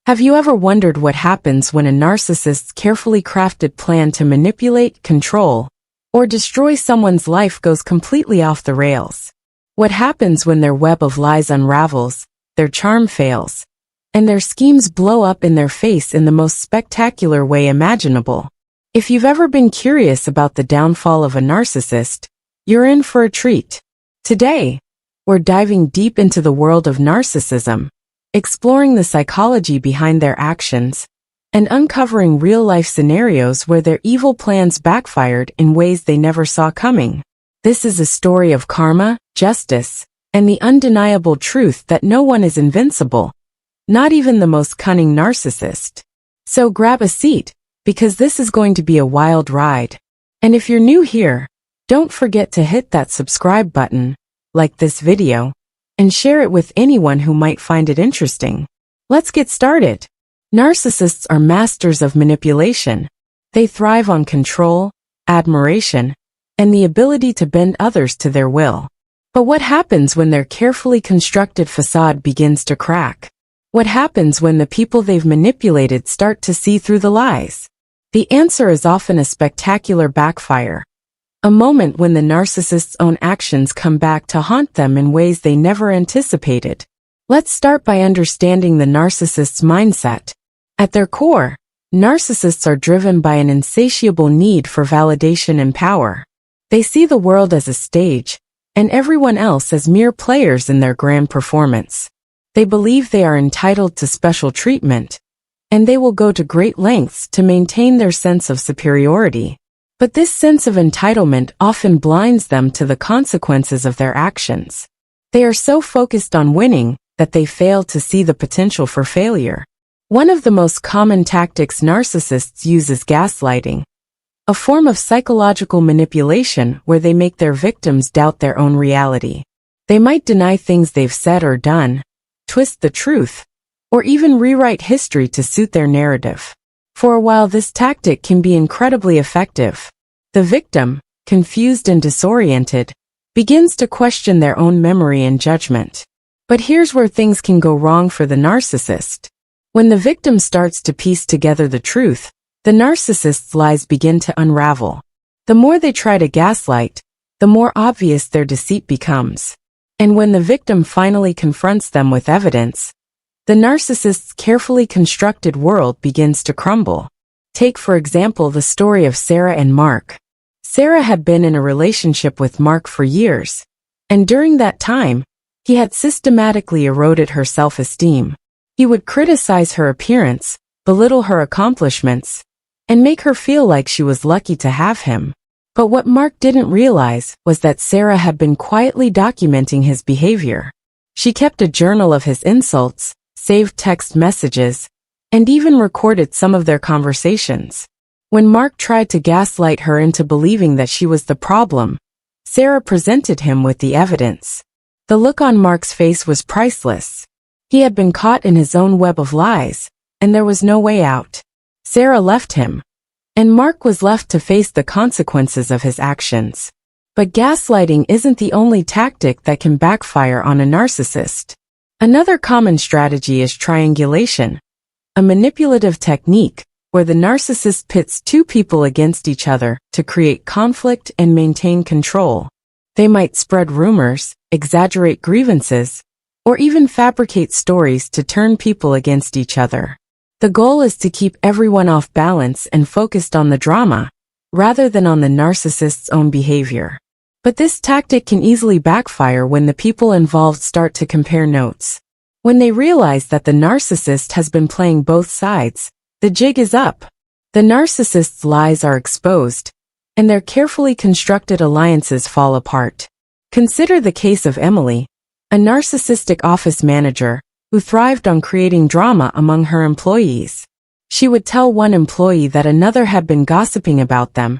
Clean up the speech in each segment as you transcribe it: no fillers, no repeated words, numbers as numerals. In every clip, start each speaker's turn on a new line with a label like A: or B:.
A: Have you ever wondered what happens when a narcissist's carefully crafted plan to manipulate, control, or destroy someone's life goes completely off the rails? What happens when their web of lies unravels, their charm fails, and their schemes blow up in their face in the most spectacular way imaginable? If you've ever been curious about the downfall of a narcissist, you're in for a treat. Today, we're diving deep into the world of narcissism, exploring the psychology behind their actions, and uncovering real-life scenarios where their evil plans backfired in ways they never saw coming. This is a story of karma, justice, and the undeniable truth that no one is invincible, not even the most cunning narcissist. So grab a seat, because this is going to be a wild ride. And if you're new here, don't forget to hit that subscribe button, like this video, and share it with anyone who might find it interesting. Let's get started. Narcissists are masters of manipulation. They thrive on control, admiration, and the ability to bend others to their will. But what happens when their carefully constructed facade begins to crack? What happens when the people they've manipulated start to see through the lies? The answer is often a spectacular backfire. A moment when the narcissist's own actions come back to haunt them in ways they never anticipated. Let's start by understanding the narcissist's mindset. At their core, narcissists are driven by an insatiable need for validation and power. They see the world as a stage, and everyone else as mere players in their grand performance. They believe they are entitled to special treatment, and they will go to great lengths to maintain their sense of superiority. But this sense of entitlement often blinds them to the consequences of their actions. They are so focused on winning that they fail to see the potential for failure. One of the most common tactics narcissists use is gaslighting, a form of psychological manipulation where they make their victims doubt their own reality. They might deny things they've said or done, twist the truth, or even rewrite history to suit their narrative. For a while, this tactic can be incredibly effective. The victim, confused and disoriented, begins to question their own memory and judgment. But here's where things can go wrong for the narcissist. When the victim starts to piece together the truth, the narcissist's lies begin to unravel. The more they try to gaslight, the more obvious their deceit becomes. And when the victim finally confronts them with evidence, the narcissist's carefully constructed world begins to crumble. Take, for example, the story of Sarah and Mark. Sarah had been in a relationship with Mark for years, and during that time, he had systematically eroded her self-esteem. He would criticize her appearance, belittle her accomplishments, and make her feel like she was lucky to have him. But what Mark didn't realize was that Sarah had been quietly documenting his behavior. She kept a journal of his insults, saved text messages, and even recorded some of their conversations. When Mark tried to gaslight her into believing that she was the problem, Sarah presented him with the evidence. The look on Mark's face was priceless. He had been caught in his own web of lies, and there was no way out. Sarah left him, and Mark was left to face the consequences of his actions. But gaslighting isn't the only tactic that can backfire on a narcissist. Another common strategy is triangulation, a manipulative technique where the narcissist pits two people against each other to create conflict and maintain control. They might spread rumors, exaggerate grievances, or even fabricate stories to turn people against each other. The goal is to keep everyone off balance and focused on the drama, rather than on the narcissist's own behavior. But this tactic can easily backfire when the people involved start to compare notes. When they realize that the narcissist has been playing both sides, the jig is up. The narcissist's lies are exposed, and their carefully constructed alliances fall apart. Consider the case of Emily, a narcissistic office manager who thrived on creating drama among her employees. She would tell one employee that another had been gossiping about them,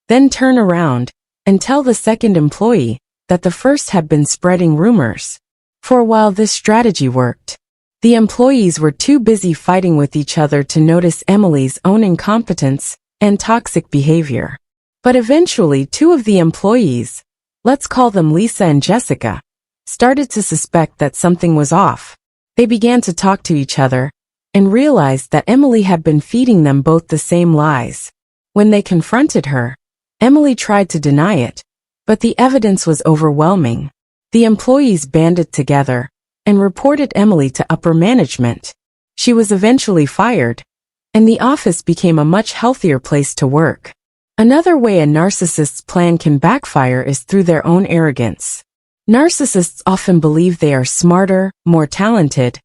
A: then turn around and tell the second employee that the first had been spreading rumors. For a while, this strategy worked. The employees were too busy fighting with each other to notice Emily's own incompetence and toxic behavior. But eventually, two of the employees, let's call them Lisa and Jessica, started to suspect that something was off. They began to talk to each other, and realized that Emily had been feeding them both the same lies. When they confronted her, Emily tried to deny it, but the evidence was overwhelming. The employees banded together and reported Emily to upper management. She was eventually fired, and the office became a much healthier place to work. Another way a narcissist's plan can backfire is through their own arrogance. Narcissists often believe they are smarter, more talented,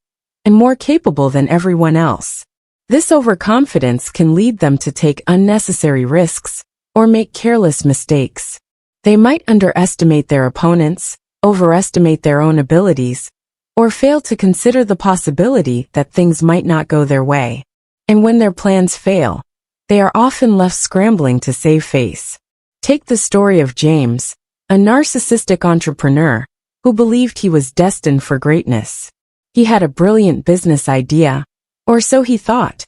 A: and more capable than everyone else. This overconfidence can lead them to take unnecessary risks or make careless mistakes. They might underestimate their opponents, overestimate their own abilities, or fail to consider the possibility that things might not go their way. And when their plans fail, they are often left scrambling to save face. Take the story of James, a narcissistic entrepreneur who believed he was destined for greatness. He had a brilliant business idea, or so he thought,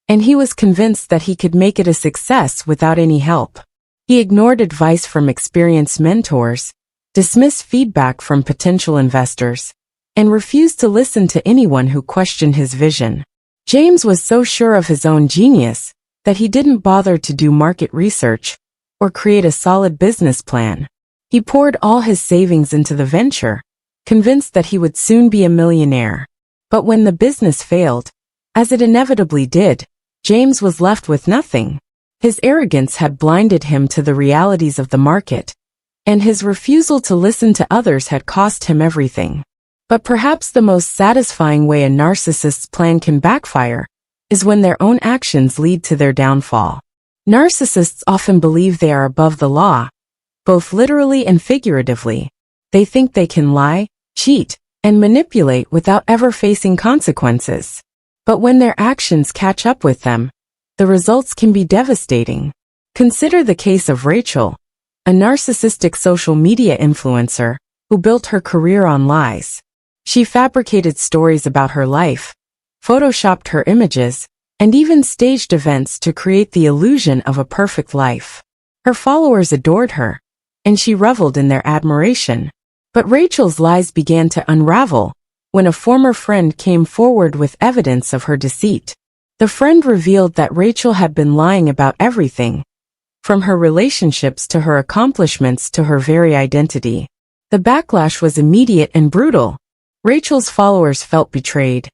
A: and he was convinced that he could make it a success without any help. He ignored advice from experienced mentors, dismissed feedback from potential investors, and refused to listen to anyone who questioned his vision. James was so sure of his own genius that he didn't bother to do market research or create a solid business plan. He poured all his savings into the venture, convinced that he would soon be a millionaire. But when the business failed, as it inevitably did, James was left with nothing. His arrogance had blinded him to the realities of the market, and his refusal to listen to others had cost him everything. But perhaps the most satisfying way a narcissist's plan can backfire is when their own actions lead to their downfall. Narcissists often believe they are above the law, both literally and figuratively. They think they can lie, cheat, and manipulate without ever facing consequences. But when their actions catch up with them, the results can be devastating. Consider the case of Rachel, a narcissistic social media influencer who built her career on lies. She fabricated stories about her life, photoshopped her images, and even staged events to create the illusion of a perfect life. Her followers adored her, and she reveled in their admiration. But Rachel's lies began to unravel when a former friend came forward with evidence of her deceit. The friend revealed that Rachel had been lying about everything, from her relationships to her accomplishments to her very identity. The backlash was immediate and brutal. Rachel's followers felt betrayed,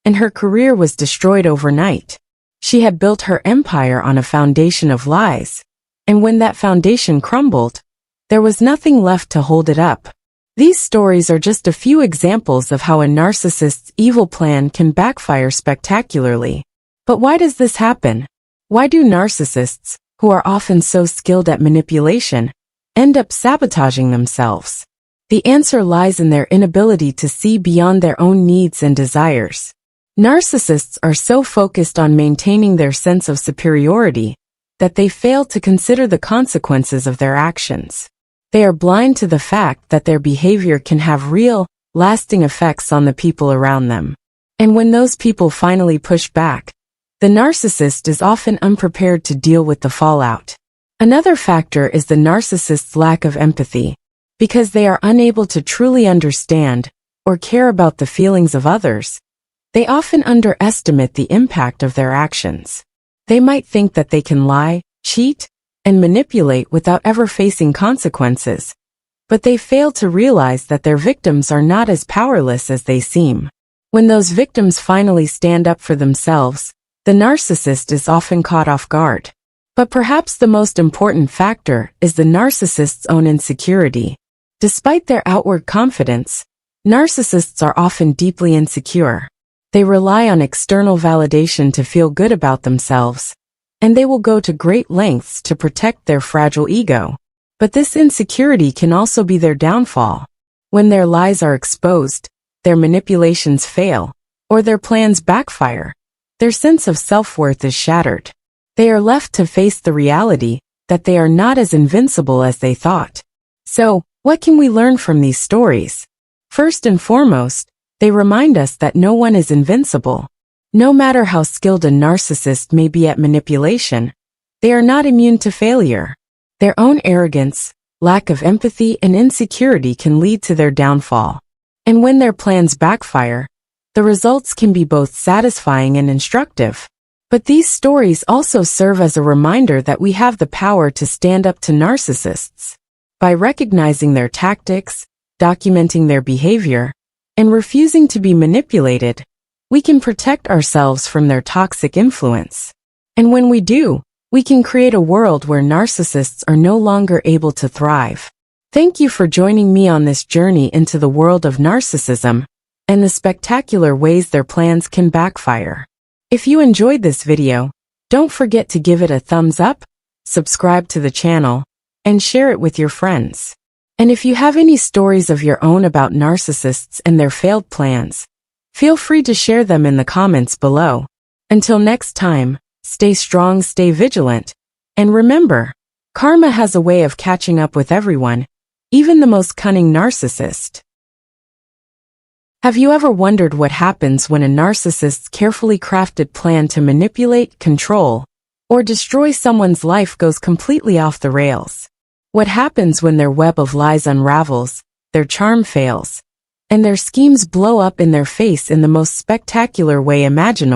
A: and her career was destroyed overnight. She had built her empire on a foundation of lies, and when that foundation crumbled, there was nothing left to hold it up. These stories are just a few examples of how a narcissist's evil plan can backfire spectacularly. But why does this happen? Why do narcissists, who are often so skilled at manipulation, end up sabotaging themselves? The answer lies in their inability to see beyond their own needs and desires. Narcissists are so focused on maintaining their sense of superiority that they fail to consider the consequences of their actions. They are blind to the fact that their behavior can have real, lasting effects on the people around them. And when those people finally push back, the narcissist is often unprepared to deal with the fallout. Another factor is the narcissist's lack of empathy. Because they are unable to truly understand or care about the feelings of others, they often underestimate the impact of their actions. They might think that they can lie, cheat, and manipulate without ever facing consequences, but they fail to realize that their victims are not as powerless as they seem. When those victims finally stand up for themselves, the narcissist is often caught off guard. But perhaps the most important factor is the narcissist's own insecurity. Despite their outward confidence, narcissists are often deeply insecure. They rely on external validation to feel good about themselves, and they will go to great lengths to protect their fragile ego. But this insecurity can also be their downfall. When their lies are exposed, their manipulations fail, or their plans backfire, their sense of self-worth is shattered. They are left to face the reality that they are not as invincible as they thought. So, what can we learn from these stories? First and foremost, they remind us that no one is invincible. No matter how skilled a narcissist may be at manipulation, they are not immune to failure. Their own arrogance, lack of empathy, and insecurity can lead to their downfall. And when their plans backfire, The results can be both satisfying and instructive. But these stories also serve as a reminder that we have the power to stand up to narcissists. By recognizing their tactics, documenting their behavior, and refusing to be manipulated, we can protect ourselves from their toxic influence. And when we do, we can create a world where narcissists are no longer able to thrive. Thank you for joining me on this journey into the world of narcissism and the spectacular ways their plans can backfire. If you enjoyed this video, don't forget to give it a thumbs up, subscribe to the channel, and share it with your friends. And if you have any stories of your own about narcissists and their failed plans, feel free to share them in the comments below. Until next time, stay strong, stay vigilant, and remember, karma has a way of catching up with everyone, even the most cunning narcissist. Have you ever wondered what happens when a narcissist's carefully crafted plan to manipulate, control, or destroy someone's life goes completely off the rails? What happens when their web of lies unravels, their charm fails, and their schemes blow up in their face in the most spectacular way imaginable?